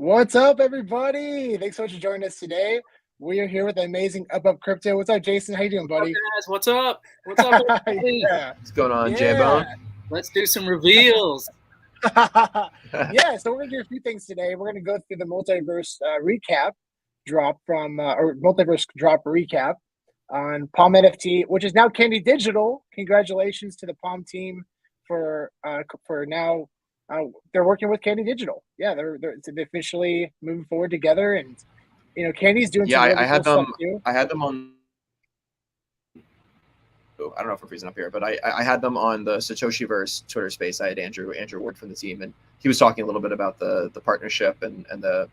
What's up, everybody? Thanks so much for joining us today. We are here with the amazing Up Crypto. What's up, Jason? How you doing, What's up, buddy? guys? What's up? What's up, everybody? Yeah, What's going on, yeah, J-Bone? Let's do some reveals. yeah. So we're gonna do a few things today. We're gonna go through the multiverse recap drop from or multiverse drop recap on Palm NFT, which is now Candy Digital. Congratulations to the Palm team for now. They're working with Candy Digital. Yeah, they're officially moving forward together, and Candy's doing some Yeah, really I had cool them. stuff too. I had them on. I don't know if we're freezing up here, but I had them on the Satoshiverse Twitter space. I had Andrew Ward from the team, and he was talking a little bit about the partnership and the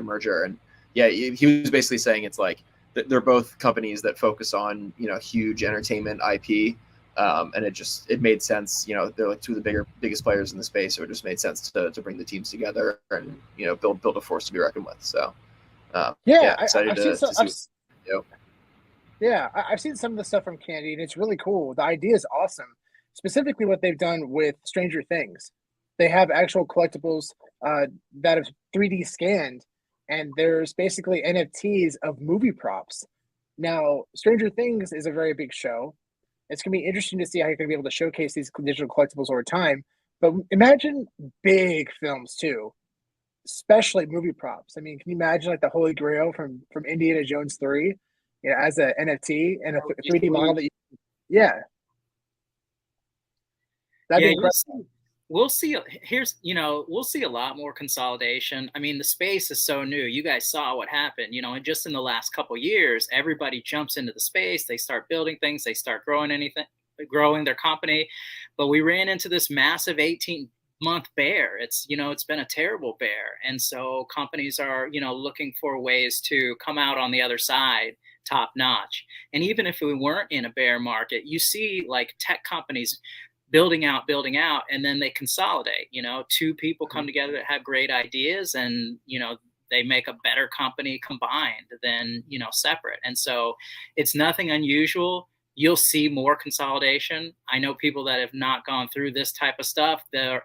merger. And yeah, he was basically saying it's like they're both companies that focus on huge entertainment IP, and it made sense. They're like two of the biggest players in the space, so it just made sense to bring the teams together and build a force to be reckoned with. So excited I've to seen see. Yeah, I've seen some of the stuff from Candy, and it's really cool. The idea is awesome. Specifically, what they've done with Stranger Things, they have actual collectibles that have 3D scanned, and there's basically NFTs of movie props. Now, Stranger Things is a very big show. It's gonna be interesting to see how you're gonna be able to showcase these digital collectibles over time. But imagine big films too, especially movie props. I mean, can you imagine like the Holy Grail from Indiana Jones 3? As a NFT and a 3D model that yeah. That'd be incredible. We'll see. We'll see a lot more consolidation. I mean, the space is so new. You guys saw what happened, and just in the last couple of years, everybody jumps into the space. They start building things. They start growing their company. But we ran into this massive 18-month bear. It's been a terrible bear. And so companies are, looking for ways to come out on the other side top notch. And even if we weren't in a bear market, you see like tech companies building out, and then they consolidate. Two people come together that have great ideas, and they make a better company combined than separate. And so it's nothing unusual. You'll see more consolidation. I know people that have not gone through this type of stuff. As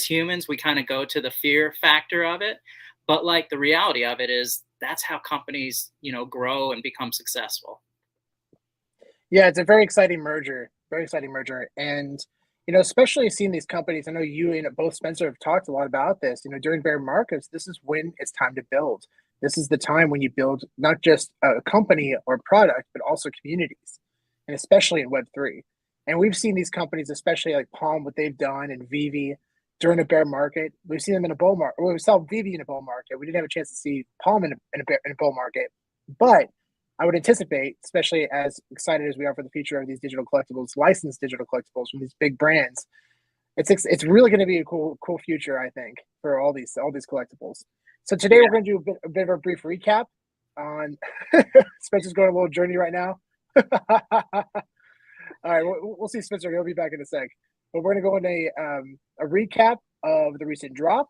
humans, we kind of go to the fear factor of it, but like the reality of it is that's how companies, grow and become successful. Yeah, it's a very exciting merger. And, especially seeing these companies, I know you and both Spencer have talked a lot about this, during bear markets, this is when it's time to build. This is the time when you build not just a company or product, but also communities, and especially in Web3. And we've seen these companies, especially like Palm, what they've done, and Vivi during a bear market. We've seen them in a bull market. We saw Vivi in a bull market. We didn't have a chance to see Palm in a bull market. But I would anticipate, especially as excited as we are for the future of these digital collectibles, licensed digital collectibles from these big brands, it's really going to be a cool future, I think, for all these collectibles. So today we're going to do a bit of a brief recap on Spencer's going on a little journey right now. All right, we'll see Spencer. He'll be back in a sec. But we're going to go into a recap of the recent drop,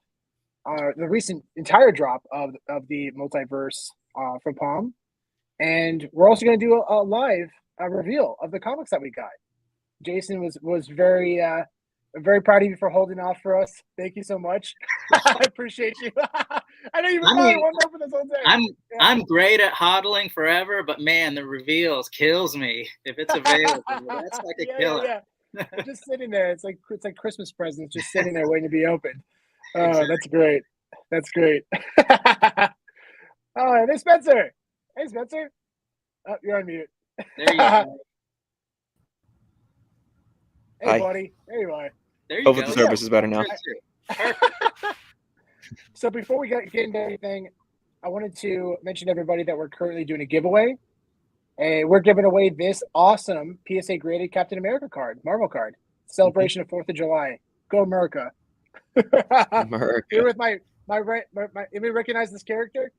the recent entire drop of the multiverse from Palm. And we're also going to do a live reveal of the comics that we got. Jason was very proud of you for holding off for us. Thank you so much. I appreciate you. I know you've been one more for this whole day. I'm great at hodling forever, but man, the reveals kills me if it's available. That's like a killer. Yeah. It's just sitting there. It's like Christmas presents just sitting there waiting to be opened. Oh, exactly. That's great. Oh, there's Spencer. Hey, Spencer. Oh, you're on mute. There you go. Hey, Hi. buddy. There you are. There you go. Hopefully the service is better now. So before we get into anything, I wanted to mention to everybody that we're currently doing a giveaway. And we're giving away this awesome PSA graded Captain America card, Marvel card. Celebration of 4th of July. Go America. America. Here with my anybody recognize this character?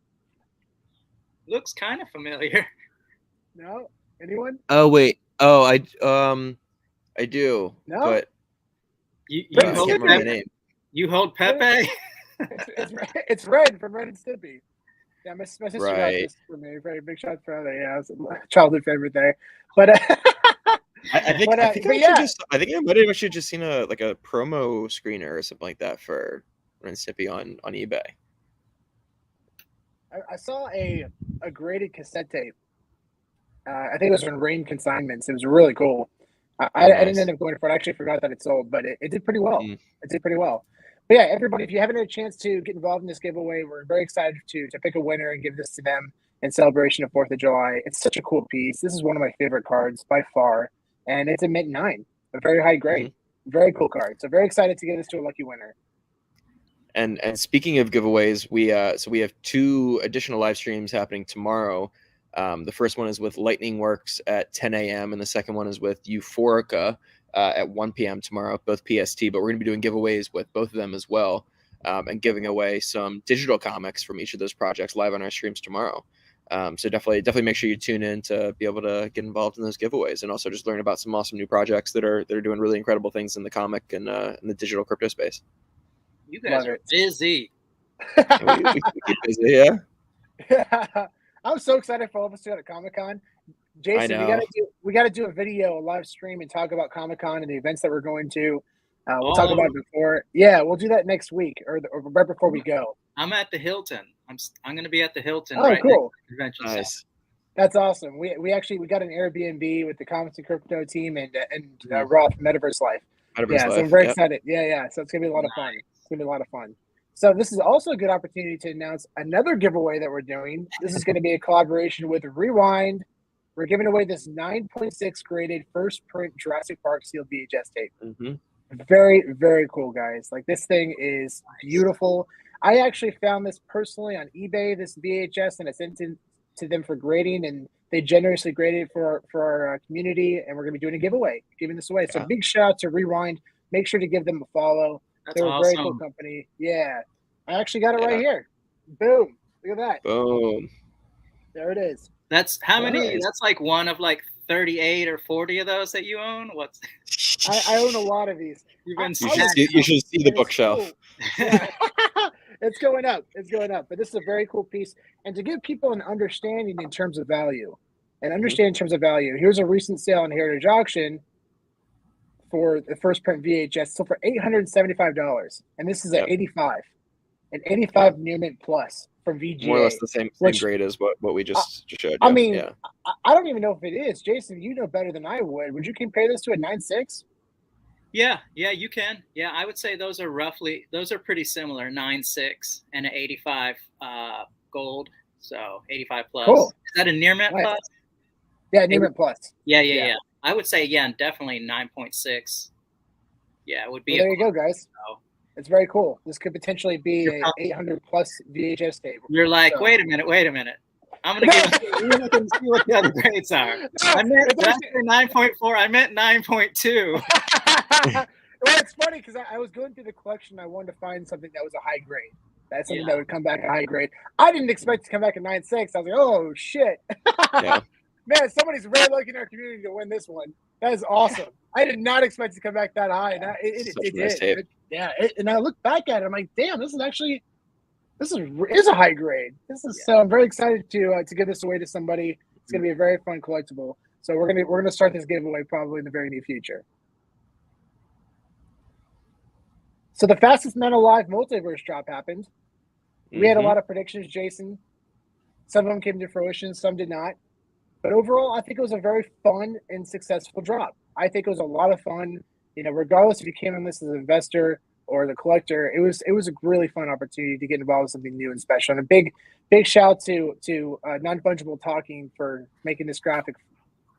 Looks kind of familiar. No? Anyone? Oh wait. Oh, I do. No? But You I can't remember the name. You hold Pepe? It's Red from Red and Stimpy. Yeah, my sister got Right. this for me. Very big shot for her. Yeah, it was a childhood favorite there. But I think I might have actually just seen a promo screener or something like that for and Snippy on eBay. I saw a graded cassette tape. I think it was from Rain Consignments. It was really cool. I didn't end up going for it. I actually forgot that it sold, but it did pretty well. It did pretty well. But yeah, everybody, if you haven't had a chance to get involved in this giveaway, we're very excited to pick a winner and give this to them in celebration of 4th of July. It's such a cool piece. This is one of my favorite cards by far, and it's a mint 9, a very high grade. Very cool card. So very excited to give this to a lucky winner. And speaking of giveaways, we have 2 additional live streams happening tomorrow. The first one is with Lightning Works at 10 a.m. and the second one is with Euphorica at 1 p.m. tomorrow, both PST. But we're going to be doing giveaways with both of them as well, and giving away some digital comics from each of those projects live on our streams tomorrow. So definitely make sure you tune in to be able to get involved in those giveaways, and also just learn about some awesome new projects that are doing really incredible things in the comic and in the digital crypto space. You guys are busy. we keep busy, yeah. I'm so excited for all of us to go to Comic-Con. Jason, we gotta do a video, a live stream, and talk about Comic-Con and the events that we're going to. We'll talk about it before. Yeah, we'll do that next week or right before we go. I'm at the Hilton. I'm going to be at the Hilton. Oh, right, cool. Convention nice. Center. That's awesome. We got an Airbnb with the Comics and Crypto team and Roth Multiverse Life. So I'm very excited. Yeah. So it's gonna be a lot of fun. It's gonna be a lot of fun. So this is also a good opportunity to announce another giveaway that we're doing. This is going to be a collaboration with Rewind. We're giving away this 9.6 graded first print Jurassic Park sealed VHS tape. Very, very cool, guys. Like, this thing is beautiful. I actually found this personally on eBay, this VHS, and I sent it to them for grading, and they generously graded it for our community, and we're going to be doing a giveaway, giving this away. So big shout out to Rewind. Make sure to give them a follow. They're a very cool company. Yeah. I actually got it right here. Boom. Look at that. Boom. There it is. That's how many? That's like one of like 38 or 40 of those that you own? What's I own a lot of these. You should see the bookshelf. Cool. Yeah. It's going up. It's going up. But this is a very cool piece. And to give people an understanding in terms of value, here's a recent sale on Heritage Auction for the first print VHS, so for $875, and this is an 85, an 85 near mint plus from VGA. More or less the same grade as what we just showed you. I mean, I don't even know if it is. Jason, you know better than I would. Would you compare this to a 9.6? Yeah, you can. Yeah, I would say those are pretty similar, 9.6 and an 85 gold, so 85 plus. Cool. Is that a near mint plus? Yeah, near mint plus. Yeah. I would say, definitely 9.6. Yeah, it would be. Well, there you go, guys. It's very cool. This could potentially be an 800 plus VHS tape. You're like, wait a minute. I'm going to see what the other grades are. I meant 9.4. I meant 9.2. Well, it's funny because I was going through the collection. I wanted to find something that was a high grade. That's something that would come back a high grade. I didn't expect to come back at 9.6. I was like, oh, shit. Yeah. Man, somebody's really lucky in our community to win this one. That is awesome. I did not expect to come back that high. And it did. And I look back at it, I'm like, damn, this is a high grade. So I'm very excited to give this away to somebody. It's gonna be a very fun collectible. So we're gonna start this giveaway probably in the very near future. So the fastest man alive multiverse drop happened. We had a lot of predictions, Jason. Some of them came to fruition, some did not. But overall, I think it was a very fun and successful drop. I think it was a lot of fun. Regardless if you came on this as an investor or the collector, it was a really fun opportunity to get involved with something new and special. And a big shout to Non-Fungible Talking for making this graphic,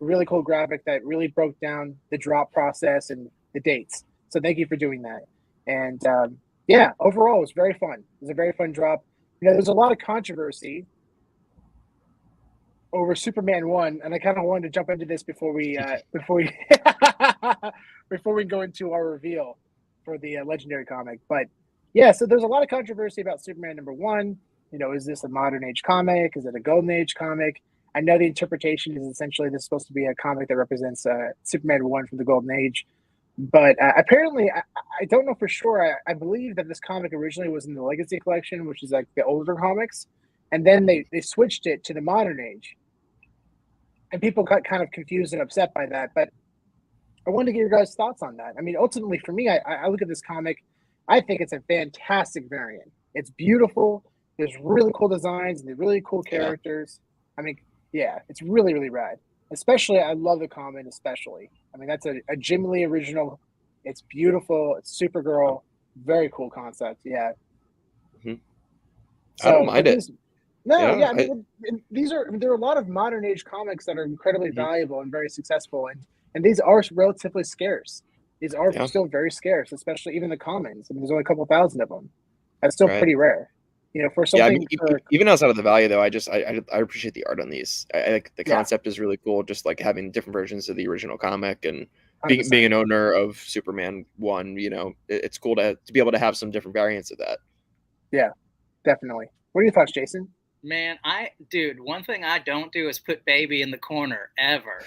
a really cool graphic that really broke down the drop process and the dates. So thank you for doing that. And overall, it was very fun. It was a very fun drop. There's a lot of controversy over Superman 1, and I kind of wanted to jump into this before we go into our reveal for the Legendary comic. But so there's a lot of controversy about Superman #1. Is this a modern age comic? Is it a golden age comic? I know the interpretation is essentially this is supposed to be a comic that represents Superman 1 from the golden age. But apparently, I don't know for sure. I believe that this comic originally was in the Legacy Collection, which is like the older comics. And then they switched it to the modern age. And people got kind of confused and upset by that. But I wanted to get your guys' thoughts on that. I mean, ultimately, for me, I look at this comic I think it's a fantastic variant. It's beautiful. There's really cool designs and really cool characters. I mean, yeah, it's really, really rad. Especially, I love the common, especially. I mean, that's a Jim Lee original. It's beautiful. It's Supergirl. Very cool concept. Yeah. Mhm. So, I don't mind it. No, Yeah, yeah. I mean, there are a lot of modern age comics that are incredibly valuable and very successful, and these are relatively scarce. These are still very scarce, especially even the commons. I mean, there's only a couple thousand of them. That's still pretty rare. You know, for something. Yeah, I mean, even outside of the value, though, I appreciate the art on these. I like the concept is really cool. Just like having different versions of the original comic and being an owner of Superman 1, you know, it's cool to be able to have some different variants of that. Yeah, definitely. What are your thoughts, Jason? Man, dude, one thing I don't do is put baby in the corner ever.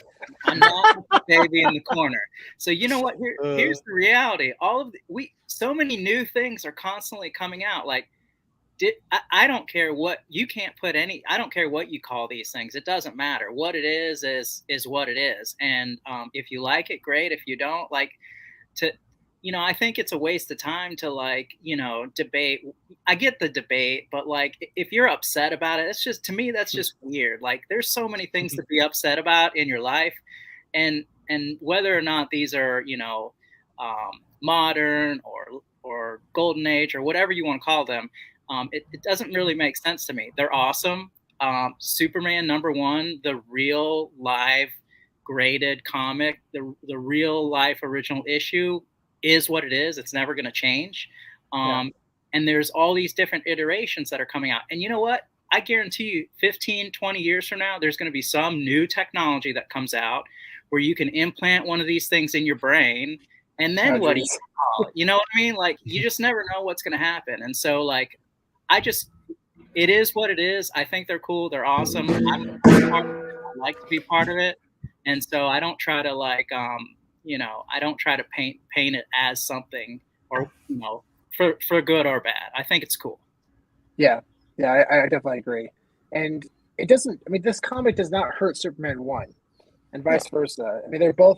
I'm not gonna put baby in the corner. So you know what? Here's the reality. So many new things are constantly coming out. Like, I don't care what you can't put any. I don't care what you call these things. It doesn't matter. What it is what it is. And if you like it, great. If you don't, like, I think it's a waste of time to, like, debate. I get the debate, but like, if you're upset about it, it's just, to me, that's just weird. Like, there's so many things to be upset about in your life, and whether or not these are, modern or golden age or whatever you want to call them, it doesn't really make sense to me. They're awesome. Superman #1, the real live graded comic, the real life original issue is what it is. It's never going to change. And there's all these different iterations that are coming out. And you know what? I guarantee you 15, 20 years from now, there's going to be some new technology that comes out where you can implant one of these things in your brain. And then what do you call it? You know what I mean? Like, you just never know what's going to happen. And so, like, it is what it is. I think they're cool. They're awesome. I like to be part of it. And so I don't try to, like, I don't try to paint it as something, or, for good or bad. I think it's cool. Yeah, I definitely agree. And it doesn't. I mean, this comic does not hurt Superman 1, and vice versa. I mean, they're both.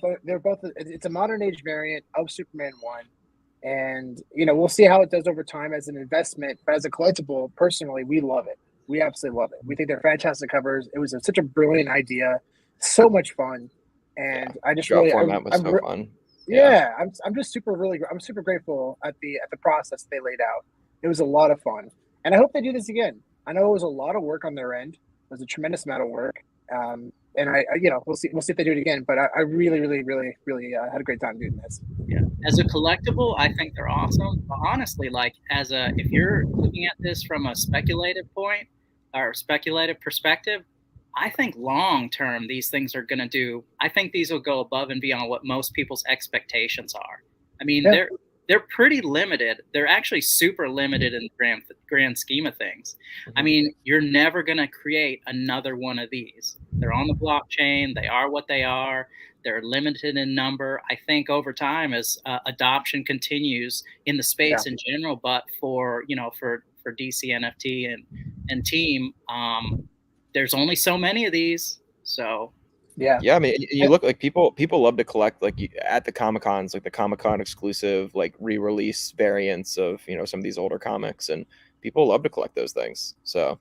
It's a modern age variant of Superman 1, and we'll see how it does over time as an investment. But as a collectible, personally, we love it. We absolutely love it. We think they're fantastic covers. It was such a brilliant idea, so much fun. And I just really, format was so fun. Yeah, I'm just I'm super grateful at the process they laid out. It was a lot of fun, and I hope they do this again. I know it was a lot of work on their end. It was a tremendous amount of work, and we'll see if they do it again. But I really, really, really, really had a great time doing this. Yeah, as a collectible, I think they're awesome. But honestly, like, if you're looking at this from a speculative point or speculative perspective, I think long term these things are going to do. I think these will go above and beyond what most people's expectations are. I mean, they're pretty limited. They're actually super limited in the grand scheme of things. I mean, you're never going to create another one of these. They're on the blockchain. They are what they are. They're limited in number. I think over time, as adoption continues in the space in general, but for DC NFT and team, there's only so many of these. So yeah. I mean, you look like people love to collect, like, at the Comic-Cons, like the Comic-Con exclusive, like, re-release variants of some of these older comics, and people love to collect those things. So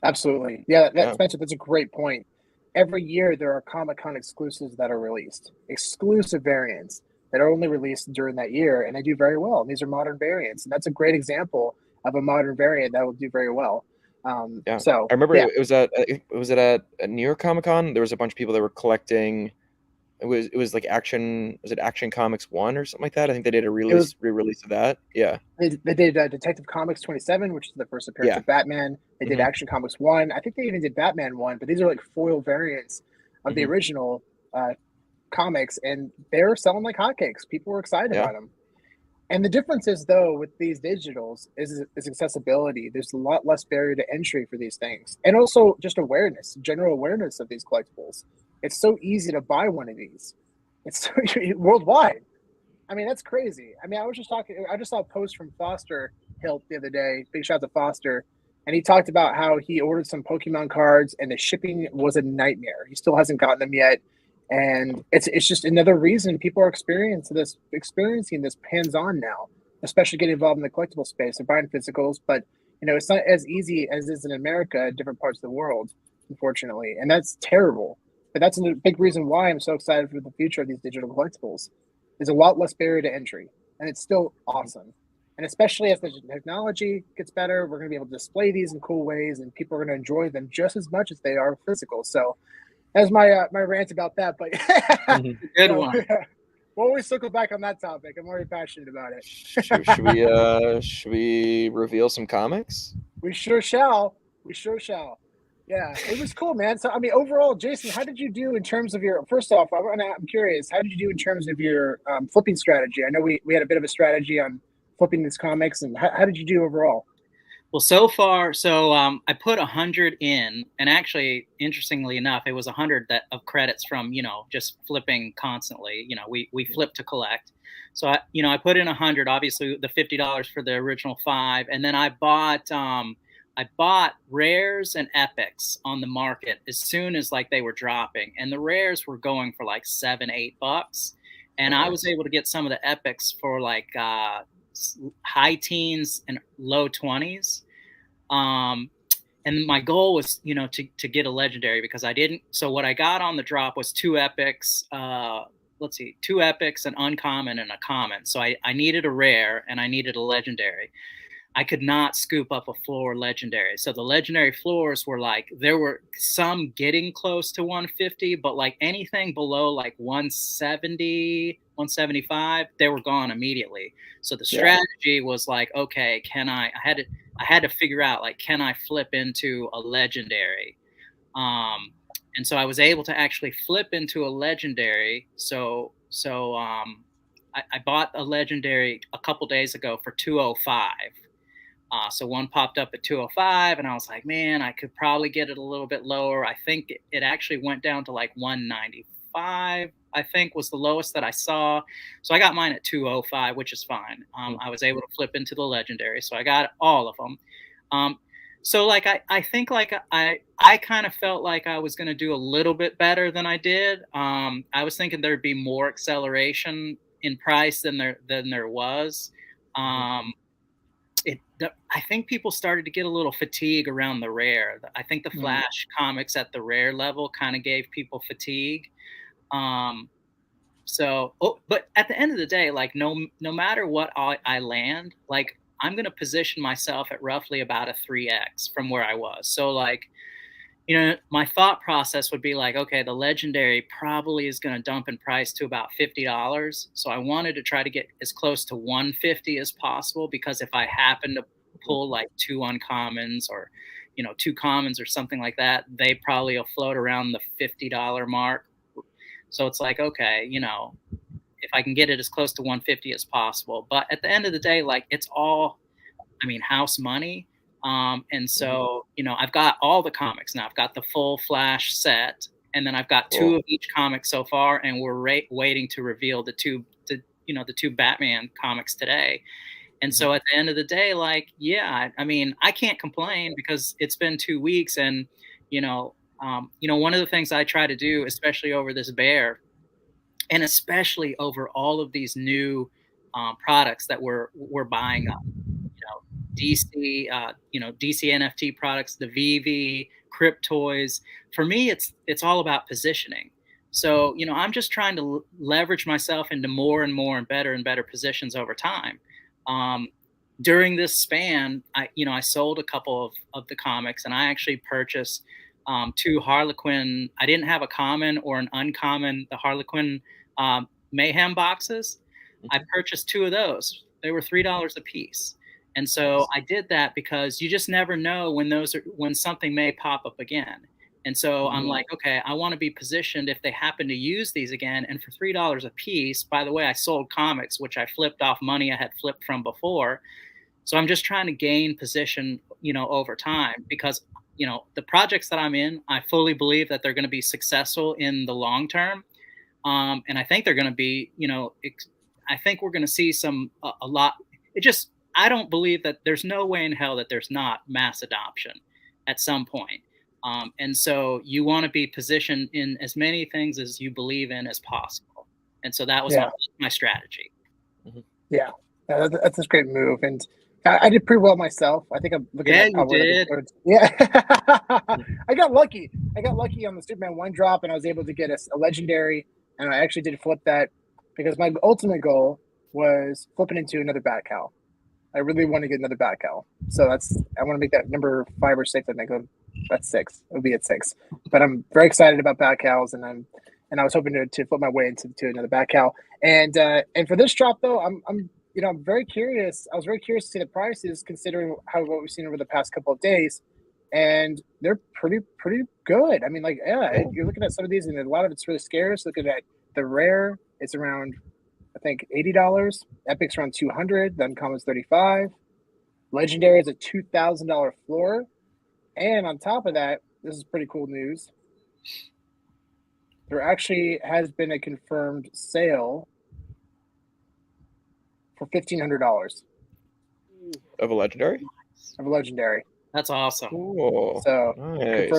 absolutely, Spencer, that's a great point. Every year there are Comic-Con exclusives that are released, exclusive variants that are only released during that year, and they do very well. And these are modern variants, and that's a great example of a modern variant that will do very well. So I remember it was at New York Comic Con. There was a bunch of people that were collecting. It was like Action Comics 1 or something like that. I think they did a re-release of that. Yeah, they did Detective Comics 27, which is the first appearance of Batman. They did Action Comics 1. I think they even did Batman 1, but these are like foil variants of the original comics, and they're selling like hotcakes. People were excited about them. And the difference is, though, with these digitals is accessibility. There's a lot less barrier to entry for these things. And also just awareness, general awareness of these collectibles. It's so easy to buy one of these. It's so worldwide. I mean, that's crazy. I mean, I just saw a post from Foster Hilt the other day. Big shout out to Foster. And he talked about how he ordered some Pokemon cards and the shipping was a nightmare. He still hasn't gotten them yet. And it's just another reason people are experiencing this hands-on now. especially getting involved in the collectible space. They're buying physicals, but it's not as easy as it is in America, in different parts of the world, unfortunately, and that's terrible. But that's a big reason why I'm so excited for the future of these digital collectibles. There's a lot less barrier to entry, and it's still awesome. And especially as the technology gets better, we're going to be able to display these in cool ways, and people are going to enjoy them just as much as they are physical. So that's my my rant about that. But good one. We'll always circle back on that topic. I'm very passionate about it. Should we reveal some comics? We sure shall. We sure shall. Yeah, it was cool, man. So, I mean, overall, Jason, how did you do in terms of your? First off, I'm curious. How did you do in terms of your flipping strategy? I know we had a bit of a strategy on flipping these comics, and how did you do overall? Well, so far, I put 100 in, and actually, interestingly enough, it was 100 of credits from just flipping constantly. We flip to collect. So I put in 100. Obviously, the $50 for the original 5, and then I bought rares and epics on the market as soon as they were dropping, and the rares were going for like $7-8, and I was able to get some of the epics for high teens and low 20s. And my goal was, to get a legendary, because I didn't. So what I got on the drop was 2 epics, 2 epics, an uncommon and a common. So I needed a rare and I needed a legendary. I could not scoop up a floor legendary. So the legendary floors were there were some getting close to 150, but anything below 170, 175, they were gone immediately. So the strategy was okay, I had to figure out can I flip into a legendary? And so I was able to actually flip into a legendary. So I bought a legendary a couple days ago for 205. So one popped up at 205, and I was like, man, I could probably get it a little bit lower. I think it actually went down to 195, I think was the lowest that I saw. So I got mine at 205, which is fine. I was able to flip into the legendary, so I got all of them. So I think I kind of felt like I was going to do a little bit better than I did. I was thinking there'd be more acceleration in price than there was. I think people started to get a little fatigue around the rare. I think the Flash comics at the rare level kind of gave people fatigue. But at the end of the day, no matter what I land, I'm going to position myself at roughly about a 3x from where I was. So my thought process would be okay, the legendary probably is going to dump in price to about $50. So I wanted to try to get as close to 150 as possible, because if I happen to pull 2 uncommons or 2 commons or something like that, they probably will float around the $50 mark. So it's okay, if I can get it as close to 150 as possible. But at the end of the day, it's all, house money. And so, I've got all the comics now. I've got the full Flash set, and then I've got 2 of each comic so far, and we're waiting to reveal the two Batman comics today. And so at the end of the day, I can't complain, because it's been 2 weeks, and one of the things I try to do, especially over this bear, and especially over all of these new products that we're buying up. DC, DC NFT products, the VV, Cryptoys. For me, it's all about positioning. So, I'm just trying to leverage myself into more and more and better positions over time. During this span, I sold a couple of the comics, and I actually purchased 2 Harlequin. I didn't have a common or an uncommon, the Harlequin Mayhem boxes. I purchased 2 of those. They were $3 a piece. And so I did that because you just never know when something may pop up again. And so I'm okay, I want to be positioned if they happen to use these again. And for $3 a piece, by the way, I sold comics, which I flipped off money I had flipped from before. So I'm just trying to gain position, over time, because, the projects that I'm in, I fully believe that they're going to be successful in the long term. And I think they're going to be, I think we're going to see a lot. I don't believe that there's no way in hell that there's not mass adoption at some point. And so you want to be positioned in as many things as you believe in as possible. And so that was my strategy. Yeah. That's a great move, and I did pretty well myself. I think I'm looking Yeah, at you did. Yeah, I got lucky. I got lucky on the Superman 1 drop, and I was able to get a legendary, and I actually did flip that because my ultimate goal was flipping into another Batcal. I really want to get another Batcal, so I want to make that number 5 or 6. I think that's 6. It'll be at 6, but I'm very excited about Batcals, and I was hoping to flip my way into another Batcal. And for this drop though, I'm very curious. I was very curious to see the prices, considering what we've seen over the past couple of days, and they're pretty good. I mean, like, yeah, you're looking at some of these, and a lot of it's really scarce. Looking at the rare, it's around, I think, $80. Epic's around $200. Then Uncommons $35. Legendary is a $2,000 floor, and on top of that, this is pretty cool news. There actually has been a confirmed sale for $1,500 of a legendary. That's awesome. Cool. So nice.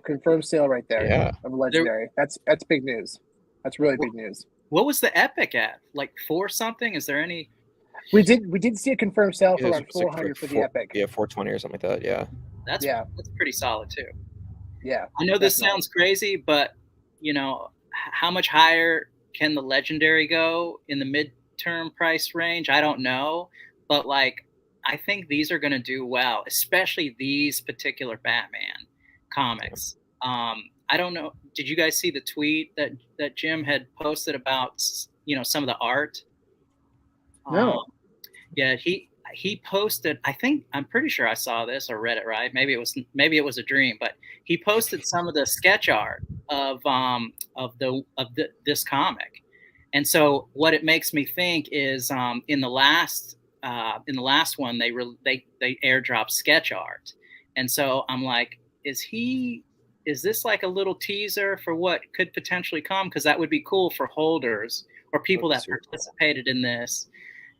confirmed sale right there. Yeah. Of a legendary. That's big news. That's really big news. What was the Epic at? Like 4 something? Is there any? We did see a confirmed sale for around 400 for the Epic. Yeah, 420 or something like that. Yeah. That's pretty solid too. Yeah. I know this sounds crazy, but how much higher can the legendary go in the midterm price range? I don't know, but like I think these are going to do well, especially these particular Batman comics. I don't know. Did you guys see the tweet that Jim had posted about some of the art? No. Yeah, he posted. I'm pretty sure I saw this or read it right. Maybe it was a dream, but he posted some of the sketch art of this comic, and so what it makes me think is in the last one they airdropped sketch art, and so I'm like, is this like a little teaser for what could potentially come? Because that would be cool for holders or people that participated in this.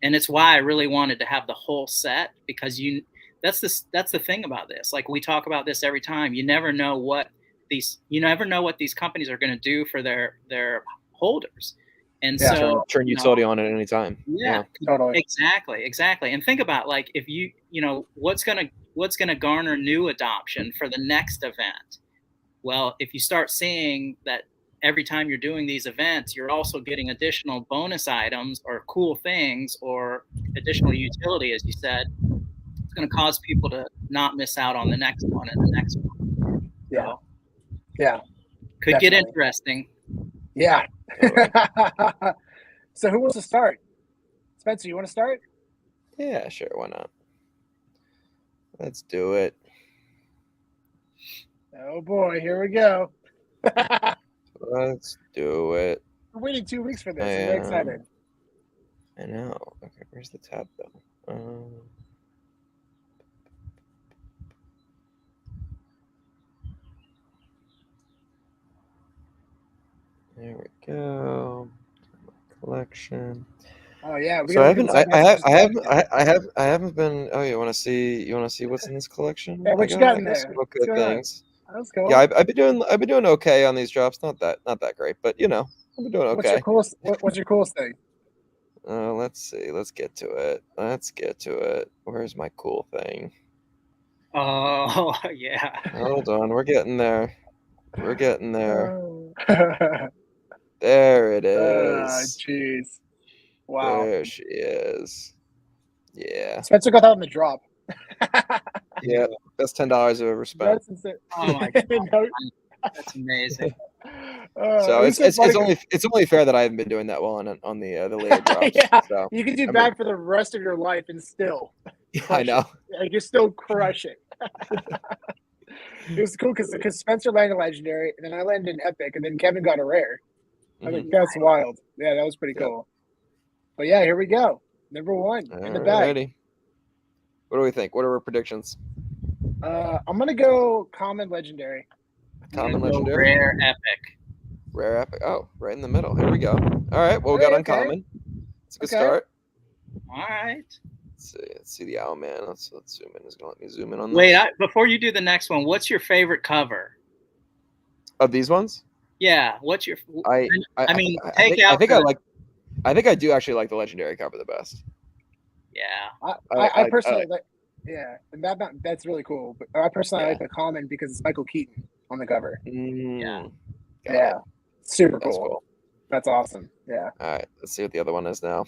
And it's why I really wanted to have the whole set, because that's the thing about this. Like we talk about this every time. You never know what these companies are going to do for their holders. And so turn utility on at any time. Yeah, totally. Exactly. And think about like if what's going to garner new adoption for the next event. Well, if you start seeing that every time you're doing these events, you're also getting additional bonus items or cool things or additional utility, as you said, it's going to cause people to not miss out on the next one and the next one. Yeah. So, yeah. Could get interesting. Yeah. So who wants to start? Spencer, you want to start? Yeah, sure. Why not? Let's do it. Oh boy, here we go. Let's do it. We're waiting 2 weeks for this. I'm very excited. I know. Okay, where's the tab though? There we go. Collection. Oh yeah. So I haven't been. Oh, you want to see what's in this collection? Yeah, what you got in there? Some good things. Let's go. Yeah, I've been doing okay on these drops. Not that great, but I've been doing okay. What's your coolest thing? Let's see. Let's get to it. Where's my cool thing? Oh yeah. Hold on, we're getting there. Oh. There it Oh, is. jeez. Wow. There she is. Yeah. Spencer got that on the drop. Yeah. Best $10 I've ever spent. That's insane. Oh my god. That's amazing. So it's only fair that I haven't been doing that well on the later drops. Yeah. So, you can do bad for the rest of your life and still. I know. You still crush it. It was cool because Spencer landed legendary, and then I landed an epic, and then Kevin got a rare. I think that's wild. Yeah, that was pretty cool. But yeah, here we go. Number 1 in the bag. Ready. What do we think? What are our predictions? I'm gonna go common legendary. Common legendary. Rare epic. Oh, right in the middle. Here we go. All right. Well, we got uncommon. It's a good start. All right. Let's see the owl man. Let's zoom in. It's gonna let me zoom in on this. Wait, before you do the next one, what's your favorite cover of these ones? Yeah. What's your? I think I do actually like the legendary cover the best. Yeah. I personally like. Yeah, and that's really cool. But I personally like the common because it's Michael Keaton on the cover. Yeah. Yeah. Super That's cool. cool. That's awesome. Yeah. All right, let's see what the other one is now.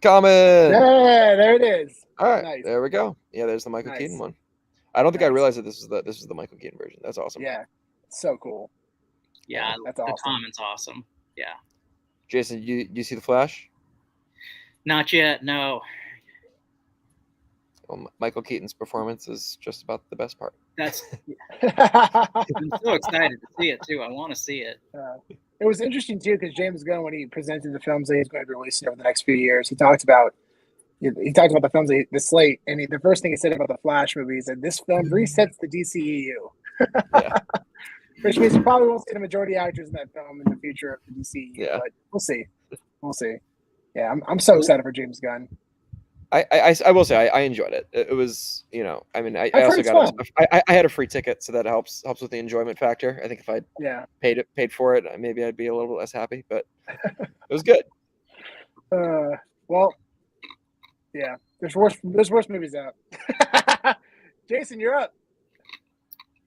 Common. Yeah, there it is. All right, Nice. there we go. Yeah, there's the Michael Nice. Keaton one. I don't think I Nice. realized that this is the Michael Keaton version. That's awesome. Yeah. So cool. Yeah, that's the awesome. common's awesome. Yeah. Jason, you see the Flash? Not yet. No. Well, Michael Keaton's performance is just about the best part. That's. I'm so excited to see it too. I want to see it. It was interesting too because James Gunn, when he presented the films that he's going to be releasing over the next few years, he talked about the films, the slate, and the first thing he said about the Flash movie is that this film resets the DCEU. Yeah. Which means you probably won't see the majority actors in that film in the future of the DCEU, but we'll see. We'll see. Yeah, I'm so excited for James Gunn. I will say I enjoyed it. It was, you know, I mean, I also got I had a free ticket, so that helps with the enjoyment factor. I think if I paid for it, maybe I'd be a little less happy, but it was good. Well, yeah, there's worse movies out. Jason, you're up.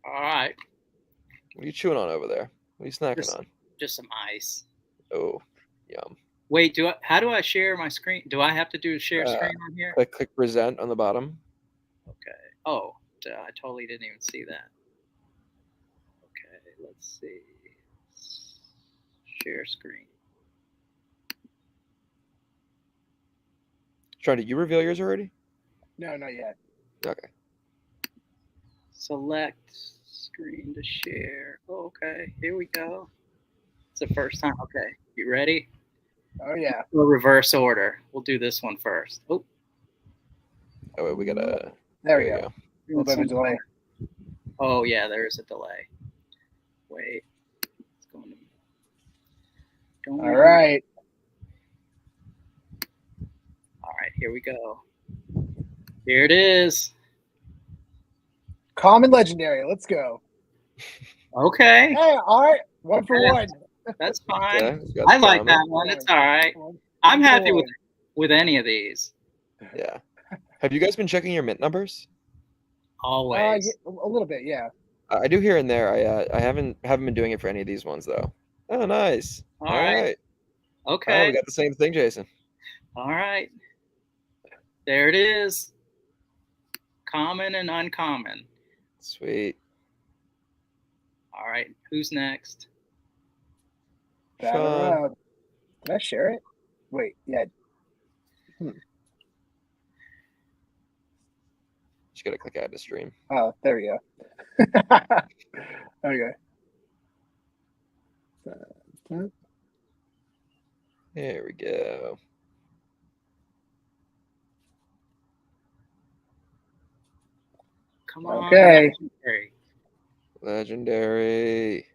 All right. What are you chewing on over there? What are you snacking on? Just some ice. Oh, yum. Wait, how do I share my screen? Do I have to do share screen on here? Click present on the bottom. Okay. Oh, I totally didn't even see that. Okay, let's see. Share screen. Sean, did you reveal yours already? No, not yet. Okay. Select screen to share. Oh, okay, here we go. It's the first time. Okay, you ready? Oh yeah. Reverse order. We'll do this one first. Oh. Oh wait, we gotta. There we go. A little bit of a delay. Oh yeah, there is a delay. Wait. It's going to. All right. All right, here we go. Here it is. Common legendary. Let's go. Okay. Hey, all right. 1 for 1. That's fine. Yeah, I like that one. It's all right. I'm happy with any of these. Yeah. Have you guys been checking your mint numbers? Always. A little bit, yeah. I do here and there. I haven't been doing it for any of these ones though. Oh, nice. All right. Okay. Oh, we got the same thing, Jason. All right. There it is. Common and uncommon. Sweet. All right. Who's next? Did I share it? Wait, yeah. Just gotta click add to stream. Oh, there we go. Okay. There we go. Come on. Okay. Legendary.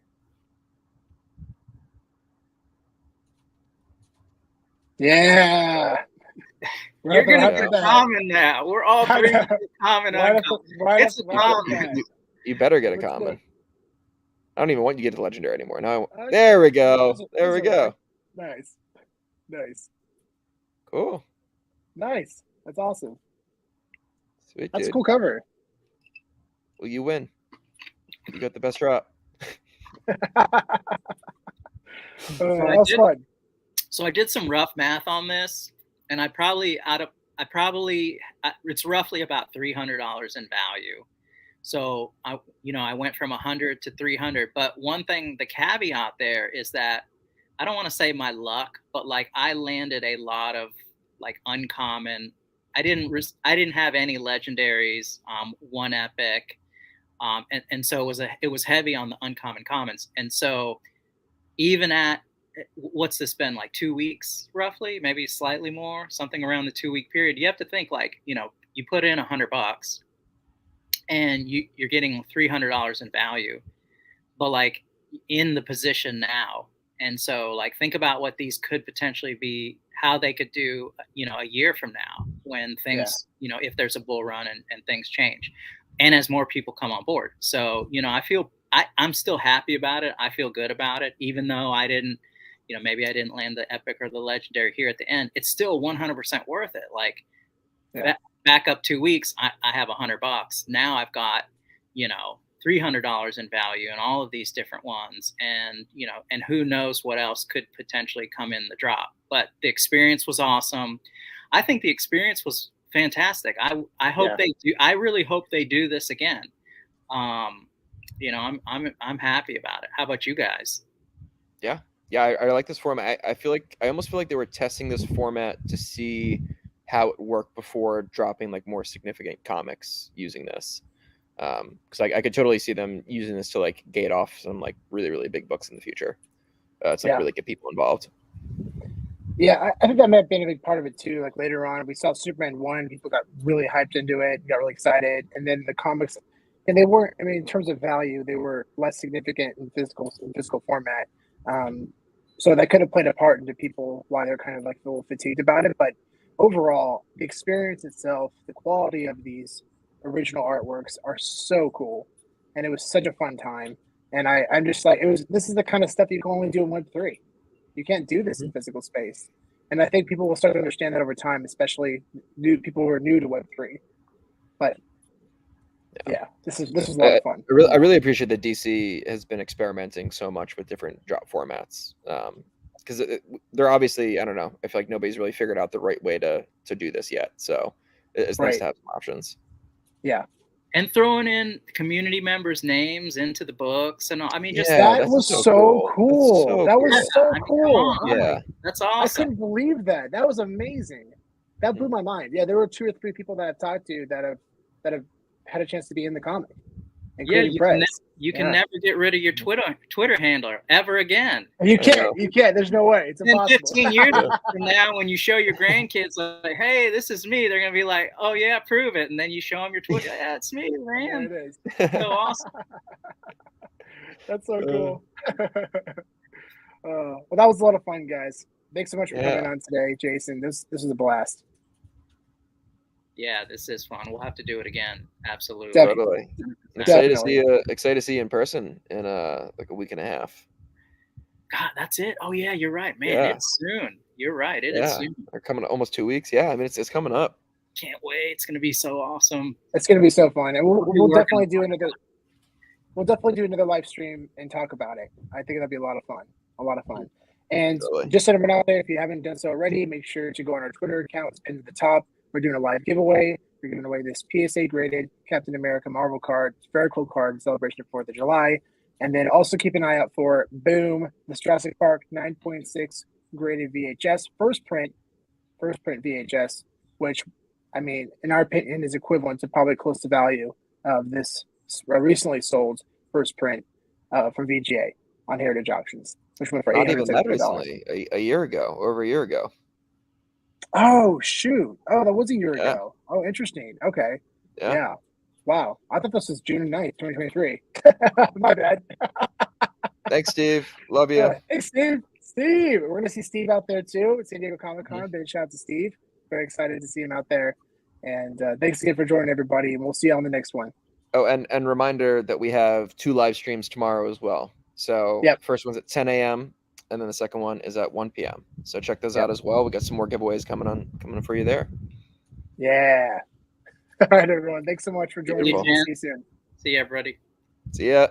Yeah. You're gonna get common now. We're all three common. It's a common. You better get a common. I don't even want you to get the legendary anymore. No. There we go. There we go. Nice. Cool. Nice. That's awesome. Sweet. That's a cool cover. Well, you win. You got the best drop. That was fun. So I did some rough math on this, and it's roughly about $300 in value. So I went from 100 to 300. But one thing, the caveat there is that I don't want to say my luck, but like I landed a lot of like uncommon. I didn't have any legendaries, one epic, and so it was heavy on the uncommon commons. And so even at what's this been, like 2 weeks roughly, maybe slightly more, something around the 2 week period, you have to think like, you put in $100 and you're getting $300 in value, but like in the position now. And so like think about what these could potentially be, how they could do, a year from now when things, if there's a bull run and things change, and as more people come on board. So, I'm still happy about it. I feel good about it, even though I didn't, maybe I didn't land the epic or the legendary here at the end. It's still 100% worth it. Like back up 2 weeks, I have $100. Now I've got, $300 in value and all of these different ones. And, and who knows what else could potentially come in the drop. But the experience was awesome. I think the experience was fantastic. I hope they do. I really hope they do this again. I'm happy about it. How about you guys? Yeah, I like this format. I almost feel like they were testing this format to see how it worked before dropping like more significant comics using this. Because I could totally see them using this to like gate off some like really, really big books in the future. To really get people involved. Yeah, I think that may have been a big part of it too. Like later on, we saw Superman 1, people got really hyped into it, got really excited, and then the comics, and they weren't. I mean, in terms of value, they were less significant in physical format. So that could have played a part into people why they're kind of like a little fatigued about it. But overall, the experience itself, the quality of these original artworks are so cool, and it was such a fun time. And I'm just like, this is the kind of stuff you can only do in Web3. You can't do this in physical space. And I think people will start to understand that over time, especially new people who are new to Web3. But this is a lot of fun. I really appreciate that DC has been experimenting so much with different drop formats. Because they're obviously, I don't know, I feel like nobody's really figured out the right way to do this yet. So it's nice to have some options. Yeah. And throwing in community members' names into the books, and I mean, just that was so cool. That was so cool. Yeah, that's awesome. I couldn't believe that. That was amazing. That blew my mind. Yeah, there were 2 or 3 people that I've talked to that have had a chance to be in the comic. Yeah, you can never get rid of your Twitter handler ever again. You can't. There's no way. It's impossible. 15 years from now, when you show your grandkids, like, hey, this is me, they're going to be like, oh, yeah, prove it. And then you show them your Twitter. Yeah, it's me, man. Yeah, it is. So awesome. That's so cool. Well, that was a lot of fun, guys. Thanks so much for coming on today, Jason. This was a blast. Yeah, this is fun. We'll have to do it again. Absolutely. Totally. I'm excited to see you in person in like a week and a half. God, that's it. Oh yeah, you're right, man. It's soon. You're right. It is soon. We're coming almost 2 weeks. Yeah, I mean it's coming up. Can't wait. It's gonna be so awesome. It's gonna be so fun, and we'll definitely do another. We'll definitely do another live stream and talk about it. I think that'll be a lot of fun. And just so everyone out there, if you haven't done so already, make sure to go on our Twitter account. It's pinned at the top. We're doing a live giveaway. We're giving away this PSA graded Captain America Marvel card. It's a very cool card in celebration of 4th of July. And then also keep an eye out for Boom, the Jurassic Park 9.6 graded VHS, first print VHS, which, I mean, in our opinion, is equivalent to probably close to value of this recently sold first print from VGA on Heritage Auctions, which went for $870. Not even that recently, a year ago, over a year ago. Oh, shoot. Oh, that was a year ago. Oh, interesting. Okay. Yeah. Wow. I thought this was June 9th, 2023. My bad. Thanks, Steve. Love you. Thanks, Steve. Steve. We're going to see Steve out there, too, at San Diego Comic-Con. Big shout out to Steve. Very excited to see him out there. And thanks again for joining, everybody. And we'll see you on the next one. Oh, and reminder that we have 2 live streams tomorrow as well. So first one's at 10 a.m., and then the second one is at 1 p.m. So check those out as well. We got some more giveaways coming for you there. Yeah. All right, everyone. Thanks so much for joining us. See you soon. See you, everybody. See ya.